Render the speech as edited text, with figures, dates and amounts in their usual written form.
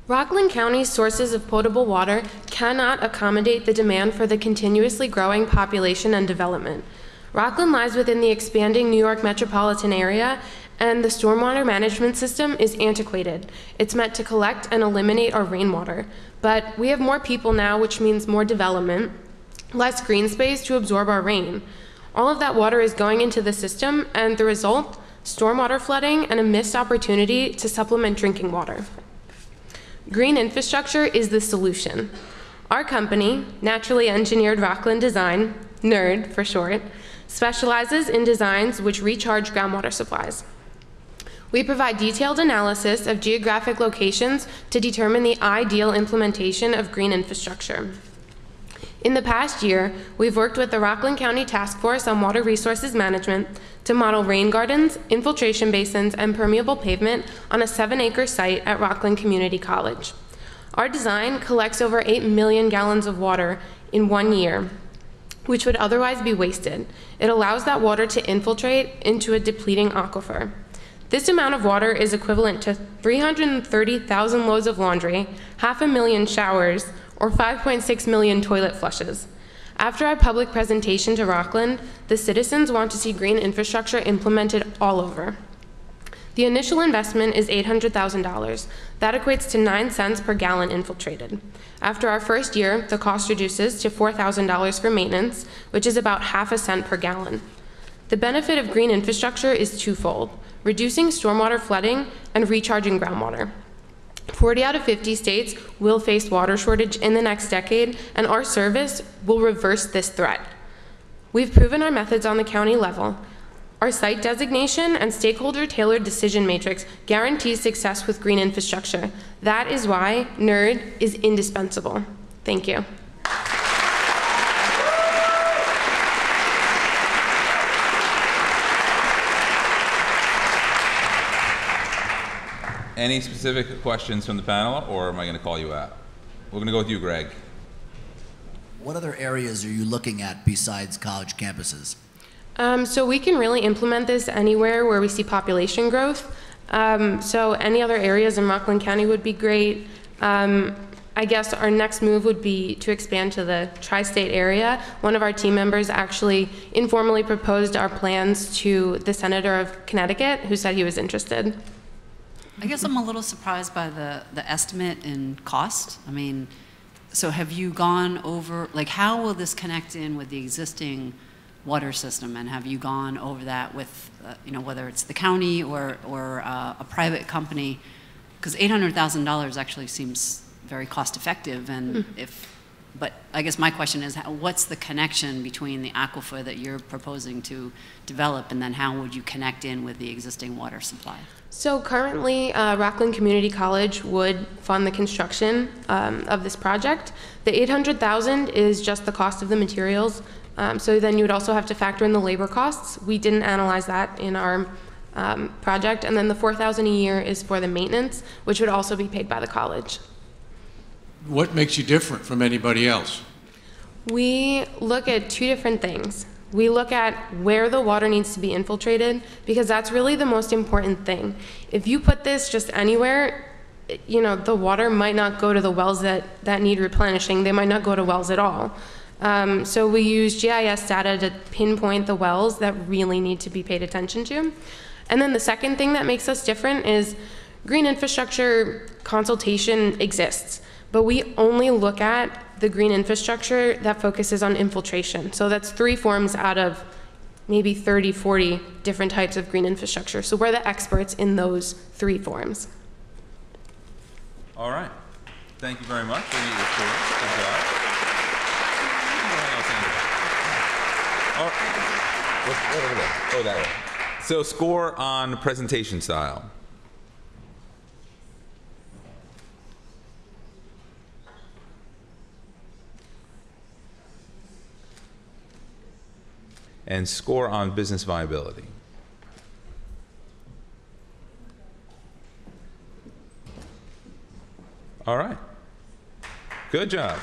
Rockland County's sources of potable water cannot accommodate the demand for the continuously growing population and development. Rockland lies within the expanding New York metropolitan area, and the stormwater management system is antiquated. It's meant to collect and eliminate our rainwater, but we have more people now, which means more development, less green space to absorb our rain. All of that water is going into the system, and the result, stormwater flooding and a missed opportunity to supplement drinking water. Green infrastructure is the solution. Our company, Naturally Engineered Rockland Design, NERD for short, specializes in designs which recharge groundwater supplies. We provide detailed analysis of geographic locations to determine the ideal implementation of green infrastructure. In the past year, we've worked with the Rockland County Task Force on Water Resources Management to model rain gardens, infiltration basins, and permeable pavement on a 7-acre site at Rockland Community College. Our design collects over 8 million gallons of water in 1 year, which would otherwise be wasted. It allows that water to infiltrate into a depleting aquifer. This amount of water is equivalent to 330,000 loads of laundry, 500,000 showers, or 5.6 million toilet flushes. After our public presentation to Rockland, the citizens want to see green infrastructure implemented all over. The initial investment is $800,000. That equates to 9 cents per gallon infiltrated. After our first year, the cost reduces to $4,000 for maintenance, which is about half a cent per gallon. The benefit of green infrastructure is twofold: reducing stormwater flooding and recharging groundwater. 40 out of 50 states will face water shortage in the next decade, and our service will reverse this threat. We've proven our methods on the county level. Our site designation and stakeholder-tailored decision matrix guarantees success with green infrastructure. That is why NERD is indispensable. Thank you. Any specific questions from the panel, or am I going to call you out? We're going to go with you, Greg. What other areas are you looking at besides college campuses? So we can really implement this anywhere where we see population growth. So any other areas in Rockland County would be great. I guess our next move would be to expand to the tri-state area. One of our team members actually informally proposed our plans to the Senator of Connecticut, who said he was interested. I guess I'm a little surprised by the estimate in cost. I mean, so have you gone over, like, how will this connect in with the existing water system, and have you gone over that with, you know, whether it's the county or a private company? Because $800,000 actually seems very cost effective, and but I guess my question is, what's the connection between the aquifer that you're proposing to develop, and then how would you connect in with the existing water supply? So currently, Rockland Community College would fund the construction of this project. The $800,000 is just the cost of the materials. So then you would also have to factor in the labor costs. We didn't analyze that in our project. And then the $4,000 a year is for the maintenance, which would also be paid by the college. What makes you different from anybody else? We look at two different things. We look at where the water needs to be infiltrated, because that's really the most important thing. If you put this just anywhere, you know, the water might not go to the wells that need replenishing. They might not go to wells at all. So we use GIS data to pinpoint the wells that really need to be paid attention to. And then the second thing that makes us different is green infrastructure consultation exists, but we only look at the green infrastructure that focuses on infiltration. So that's 3 forms out of maybe 30, 40 different types of green infrastructure. So we're the experts in those 3 forms. All right. Thank you very much for your report. Good job. Oh, that way. So score on presentation style. And score on business viability. All right. Good job.